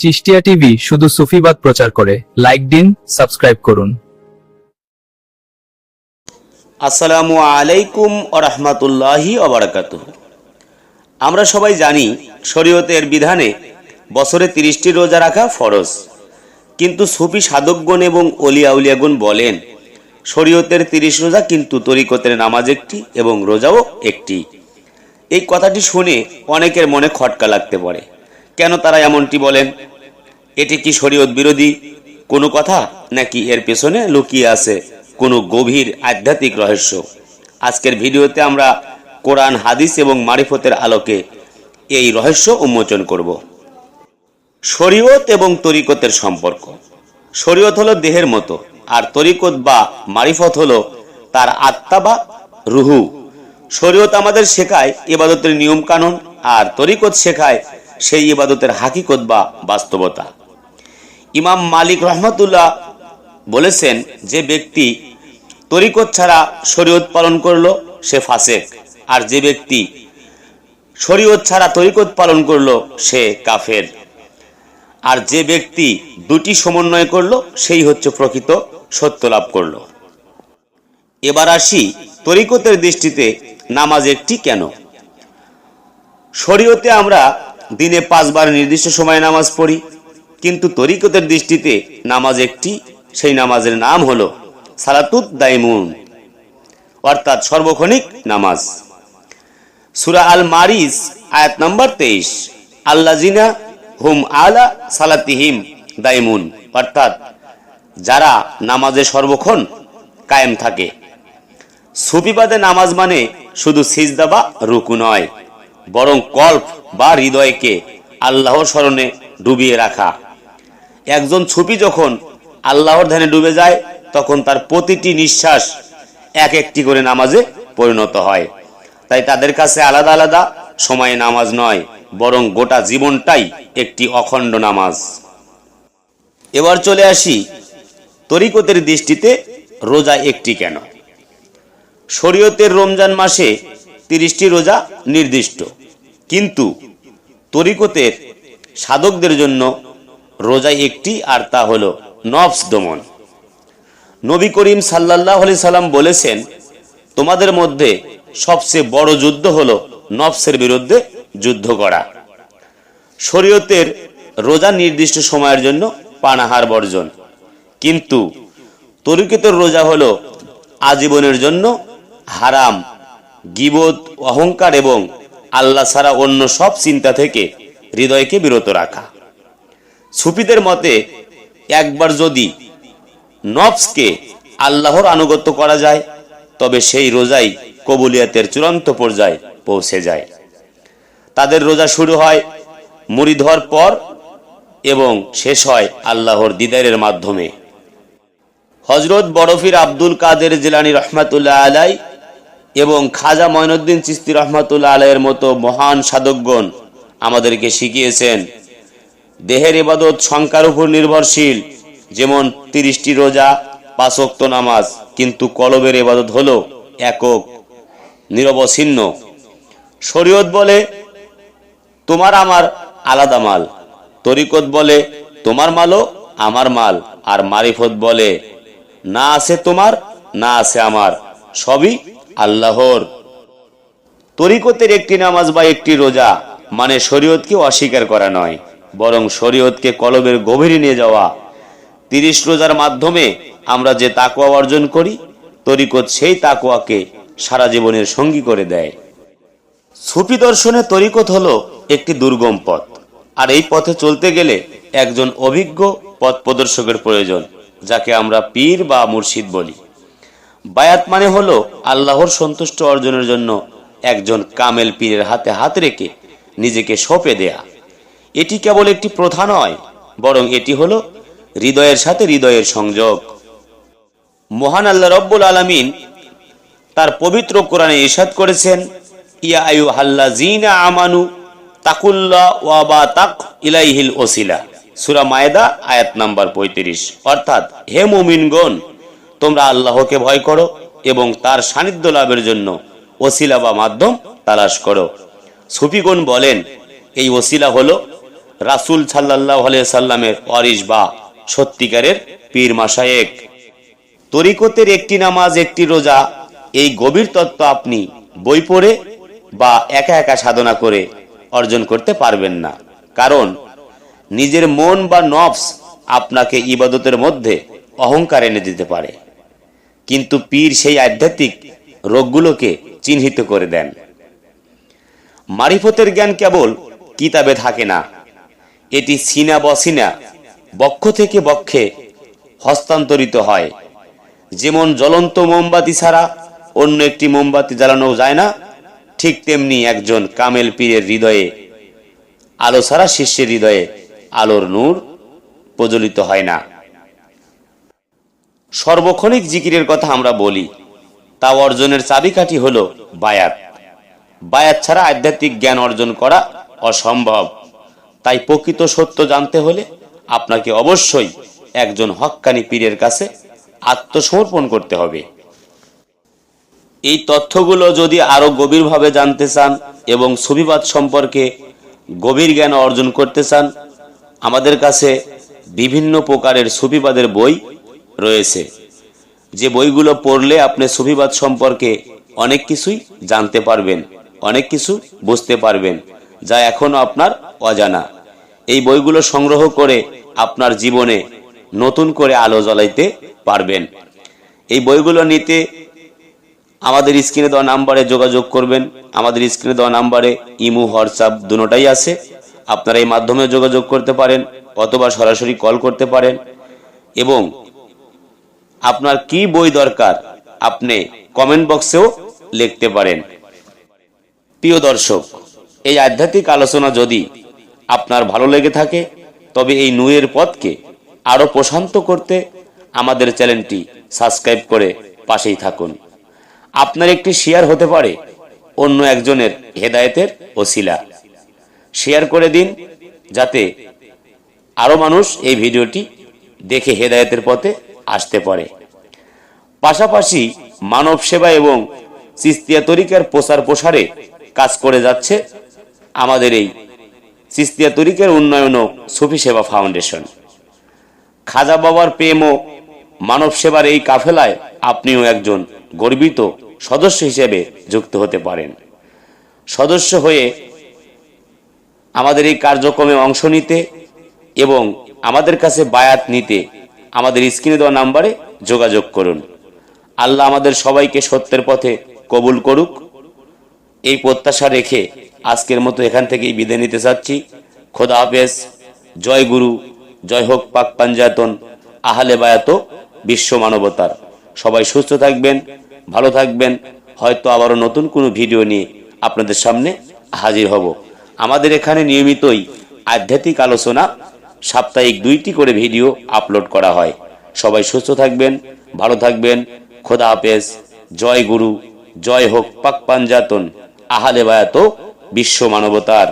Chishtia TV শুধু সুফিবাদ প্রচার করে। লাইক দিন, সাবস্ক্রাইব করুন। আসসালামু আলাইকুম ওয়া রাহমাতুল্লাহি ওয়া বারাকাতুহু। আমরা সবাই জানি শরীয়তের বিধানে বছরে 30টি রোজা রাখা ফরজ, কিন্তু সুফি সাধকগণ এবং ওলিয়া উলিয়াগণ বলেন শরীয়তের 30 রোজা, কিন্তু তরিকতের নামাজ একটি এবং রোজাও একটি। এই কথাটি শুনে অনেকের মনে খটকা লাগতে পারে। কেন তারা এমনটি বলেন? এটি কি শরীয়ত বিরোধী কোনো কথা, নাকি এর পেছনে লুকিয়ে আছে কোনো গভীর আধ্যাত্মিক রহস্য? আজকের ভিডিওতে আমরা কোরআন, হাদিস এবং মারিফতের আলোকে এই রহস্য উন্মোচন করব। শরীয়ত এবং তরিকতের সম্পর্ক। শরীয়ত হলো দেহের মতো, আর তরিকত বা মারিফত হলো তার আত্মা বা রুহু। শরীয়ত আমাদের শেখায় ইবাদতের নিয়ম কানুন, আর তরিকত শেখায় সেই ইবাদতের হাকিকত বা বাস্তবতা। ইমাম মালিক রহমতুল্লাহ বলেছেন, যে ব্যক্তি তরিকত ছাড়া শরীয়ত পালন করলো সে ফাসেক, আর যে ব্যক্তি শরীয়ত ছাড়া তরিকত পালন করলো সে কাফের, আর যে ব্যক্তি দুটি সমন্বয় করলো সেই হচ্ছে প্রকৃত সত্য লাভ করলো। এবার আসি তরিকতের দৃষ্টিতে নামাজ একটি কেন। শরীয়তে আমরা দিনে 5 বার নির্দিষ্ট সময়ে নামাজ পড়ি, কিন্তু তরিকতের দৃষ্টিতে নামাজ একটি। সেই নামাজের নাম হলো সালাতুদ দাইমুন, অর্থাৎ সর্বক্ষণিক নামাজ। সূরা আল মারিজ আয়াত নম্বর 23, আল্লাযিনা হুম আলা সালাতিহিম দাইমুন, অর্থাৎ যারা নামাজে সর্বক্ষণ কায়েম থাকে। সুফিবাদে নামাজ মানে শুধু সিজদা বা রুকু নয়, বরং কল্প বা হৃদয়কে আল্লাহর স্মরণে ডুবিয়ে রাখা। একজন সুফি যখন আল্লাহর ধ্যানে ডুবে যায়, তখন তার প্রতিটি নিঃশ্বাস এক একটি করে নামাজে পরিণত হয়। তাই তাদের কাছে আলাদা আলাদা সময়ে নামাজ নয়, বরং গোটা জীবনটাই একটি অখণ্ড নামাজ। এবার চলে আসি তরিকতের দৃষ্টিতে রোজা একটি কেন। শরীয়তের রমজান মাসে 30টি রোজা নির্দিষ্ট, কিন্তু তরিকতের সাধকদের জন্য রোজা একটি, আর তা হলো নফস দমন। নবী করিম সাল্লাল্লাহু আলাইহি সাল্লাম বলেছেন, তোমাদের মধ্যে সবচেয়ে বড় যুদ্ধ হলো নফসের বিরুদ্ধে যুদ্ধ করা। শরীয়তের রোজা নির্দিষ্ট সময়ের জন্য পানাহার বর্জন, কিন্তু তরিকতের রোজা হলো আজীবনের জন্য হারাম, গীবত, অহংকার এবং আল্লাহ ছাড়া অন্য সব চিন্তা থেকে হৃদয়কে বিরত রাখা। সুফিদের মতে একবার যদি নফসকে আল্লাহর আনুগত্য করা যায়, তবে সেই রোজাই কবুলিয়াতের চূড়ান্ত পর্যায়ে পৌঁছে যায়। তাদের রোজা শুরু হয় মুরিদ হওয়ার পর এবং শেষ হয় আল্লাহর দিদারের মাধ্যমে। হযরত বরফির আব্দুল কাদের জিলানী রহমাতুল্লাহ আলাই এবং খাজা মঈনুদ্দিন চিশতি রহমাতুল্লাহ আলাইয়ের মতো মহান সাধকগণ আমাদেরকে শিখিয়েছেন, দেহের ইবাদত সংখ্যার উপর নির্ভরশীল। যেমন 30টি রোজা, 5 ওয়াক্ত নামাজ, কিন্তু কলবের ইবাদত হলো একক, নিরবচ্ছিন্ন। শরীয়ত বলে তোমার আমার আলাদা মাল, তরিকত বলে তোমার মালও আমার মাল, আর মারিফত বলে না আছে তোমার না আছে আমার, সবই আল্লাহর। তরিকতের একটি নামাজ বা একটি রোজা মানে শরীয়তকে অস্বীকার করা নয়, বরং শরীয়তকে কলবের গভীরে নিয়ে যাওয়া। 30 রোজার মাধ্যমে আমরা যে তাকওয়া অর্জন করি, তরিকত সেই তাকওয়াকে সারা জীবনের সঙ্গী করে দেয়। সুফি দর্শনে তরিকত হলো একটি দুর্গম পথ, আর এই পথে চলতে গেলে একজন অভিজ্ঞ পথ প্রদর্শকের প্রয়োজন, যাকে আমরা পীর বা মুর্শিদ বলি। বায়াত মানে হলো আল্লাহর সন্তুষ্ট অর্জনের জন্য একজন কামেল পীরের হাতে হাত রেখে নিজেকে সঁপে দেয়া। এটি কেবল একটি প্রথা নয়, বরং এটি হলো হৃদয়ের সাথে হৃদয়ের সংযোগ। মহান আল্লাহ রব্বুল আলামিন তার পবিত্র কোরআনে ইরশাদ করেছেন, ইয়া আইয়ুহাল্লাযীনা আমানু তাকুল্লাহ ওয়া বাতাক ইলাইহিল ওসিলা, সূরা মায়েদা আয়াত নাম্বার 35, অর্থাৎ হে মুমিনগণ, তোমরা আল্লাহকে ভয় করো এবং তার সান্নিধ্য লাভের জন্য ওসিলা বা মাধ্যম তালাশ করো। সুফিগণ বলেন এই ওসিলা হলো রাসূল সাল্লাল্লাহু আলাইহি সাল্লামের ওয়ারিস বা সত্যিকারের পীর মাশায়েখ। তরিকতের একটি নামাজ, একটি রোজা, এই গভীর তত্ত্ব আপনি বই পড়ে বা একা একা সাধনা করে অর্জন করতে পারবেন না। কারণ নিজের মন বা নফস আপনাকে ইবাদতের মধ্যে অহংকার এনে দিতে পারে, কিন্তু পীর সেই আধ্যাত্মিক রোগগুলোকে চিহ্নিত করে দেন। মারিফতের জ্ঞান কেবল কিতাবে থাকে না, এটি সিনা বসিনা, বক্ষ থেকে বক্ষে হস্তান্তরিত হয়। যেমন জ্বলন্ত মোমবাতি ছাড়া অন্য একটি মোমবাতি জ্বালানো যায় না, ঠিক তেমনি একজন কামেল পীরের হৃদয়ে আলো ছাড়া শিষ্যের হৃদয়ে আলোর নূর প্রজ্বলিত হয় না। সর্বক্ষণিক জিকিরের কথা আমরা বলি, তা অর্জনের চাবিকাঠি হলো বায়াত। বায়াত ছাড়া আধ্যাত্মিক জ্ঞান অর্জন করা অসম্ভব। তাই প্রকৃত সত্য জানতে হলে আপনাকে অবশ্যই একজন হক্কানি পীরের কাছে আত্মসমর্পণ করতে হবে। এই তথ্যগুলো যদি আরো গভীরভাবে জানতে চান এবং সুফিবাদ সম্পর্কে গভীর জ্ঞান অর্জন করতে চান, আমাদের কাছে বিভিন্ন প্রকারের সুফিবাদের বই রয়েছে, যে বইগুলো পড়লে আপনি সুফিবাদ সম্পর্কে অনেক কিছুই জানতে পারবেন, অনেক কিছু বুঝতে পারবেন যা এখনো আপনার অজানা। এই বইগুলো সংগ্রহ করে আপনার জীবনে নতুন করে আলো জ্বালাইতে পারবেন। এই বইগুলো নিতে আমাদের স্ক্রিনে দেওয়া নাম্বারে যোগাযোগ করবেন। আমাদের স্ক্রিনে দেওয়া নাম্বারে ইমো, হোয়াটসঅ্যাপ দুটোটাই আছে। আপনারা এই মাধ্যমে যোগাযোগ করতে পারেন অথবা সরাসরি কল করতে পারেন। এবং আপনার কি বই দরকার আপনি কমেন্ট বক্সেও লিখতে পারেন। প্রিয় দর্শক, এই আধ্যাত্মিক আলোচনা যদি আপনার ভালো লেগে থাকে তবে এই নূরের পথকে আরো প্রশান্ত করতে আমাদের চ্যানেলটি সাবস্ক্রাইব করে পাশেই থাকুন। আপনার একটি শেয়ার হতে পারে অন্য একজনের হেদায়েতের ওসিলা। শেয়ার করে দিন যাতে আরো মানুষ এই ভিডিওটি দেখে হেদায়েতের পথে আসতে পারে। পাশাপাশি মানব সেবা এবং চিশতিয়া তরিকার প্রচার প্রসারে কাজ করে যাচ্ছে আমাদের এই চিশতিয়া তরিকার উন্নয়ন ও সুফি সেবা ফাউন্ডেশন। খাজা বাবার প্রেম ও মানব সেবার এই কাফেলায় আপনিও একজন গর্বিত সদস্য হিসেবে যুক্ত হতে পারেন। সদস্য হয়ে আমাদের এই কার্যক্রমে অংশ নিতে এবং আমাদের কাছে বায়াত নিতে আমাদের স্ক্রিনে দেওয়া নাম্বারে যোগাযোগ করুন। আল্লাহ আমাদের সবাইকে সত্যের পথে কবুল করুক, এই প্রত্যাশা রেখে আজকের মতো এখান থেকেই বিদায় নিতে চাচ্ছি। খোদা হাফেজ। জয় গুরু, জয় হোক পাক পাঞ্জাতন, আহলে বায়াত, বিশ্ব মানবতার। সবাই সুস্থ থাকবেন, ভালো থাকবেন। হয়তো আবারও নতুন কোনো ভিডিও নিয়ে আপনাদের সামনে হাজির হব। আমাদের এখানে নিয়মিতই আধ্যাত্মিক আলোচনা সাপ্তাহিক 2টি করে ভিডিও আপলোড করা হয়। সবাই সুস্থ থাকবেন, ভালো থাকবেন। খোদা হাফেজ। জয় গুরু, জয় হোক পাক পাঞ্জাতন, আহলে বায়াত, বিশ্ব মানবতার।